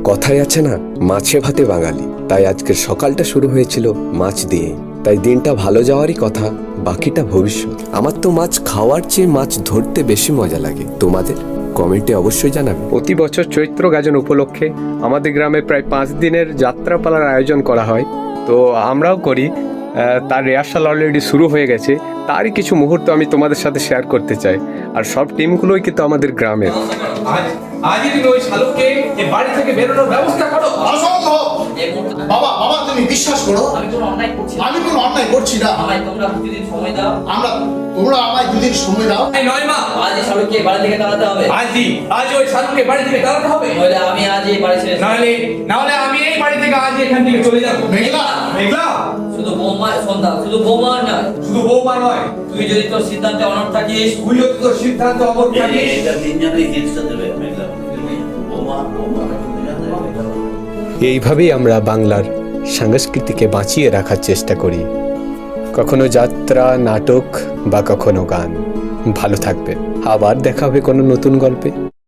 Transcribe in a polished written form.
কথায় আছে না, মাছে ভাতে বাঙালি। তাই আজকের সকালটা শুরু হয়েছিল মাছ দিয়ে। তাই দিনটা ভালো যাওয়ারই কথা, বাকিটা ভবিষ্যৎ। আমার তো মাছ খাওয়ার চেয়ে মাছ ধরতে বেশি মজা লাগে। তোমাদের কমেন্টে অবশ্যই জানাবে। প্রতি বছর চৈত্র গাজন উপলক্ষে আমাদের গ্রামে প্রায় 5 দিনের যাত্রাপালার আয়োজন করা হয়। তো আমরাও করি। তার রিহার্সাল অলরেডি শুরু হয়ে গেছে। তারই কিছু মুহূর্ত আমি তোমাদের সাথে শেয়ার করতে চাই। আর সব টিমগুলোই কিন্তু আমাদের গ্রামের। আজই তুমি ওই শালুককে এই বাড়ি থেকে বেরোনোর ব্যবস্থা করো। অসম্ভব। বাবা বাবা তুমি বিশ্বাস করো, আমি কোনো অন্যায় করছি না। আমি কোনো অন্যায় করছি না। আমায় তোমরা প্রতিদিন সময় দাও। তোমরা আমায় দুদিন সময় দাও। এই নয় মা, আজই শালুককে বাড়ি থেকে তাড়াতে হবে। আজ ওই শালুককে বাড়ি থেকে তাড়াতে হবে। নইলে আমি আজই বাড়ি ছেড়ে নাহলে আমি এই বাড়ি থেকে আজ এখান থেকে চলে যাব। মেঘলা, মেঘলা, শুধু বৌমা সন্ধ্যা, শুধু বৌমা নয়, শুধু বৌমা নয়, তুই যদি তোর সিদ্ধান্তে অনড় থাকিস, তুই যদি তোর সিদ্ধান্ত অবর থাকিস। এটা তিনজনেই জিনিসটা দেবে মেঘলা। বোমা বোমা এইভাবেই আমরা বাংলার সংস্কৃতিকে বাঁচিয়ে রাখার চেষ্টা করি। কখনো যাত্রা, নাটক বা কখনো গান। ভালো থাকবে। আবার দেখা হবে কোনো নতুন গল্পে।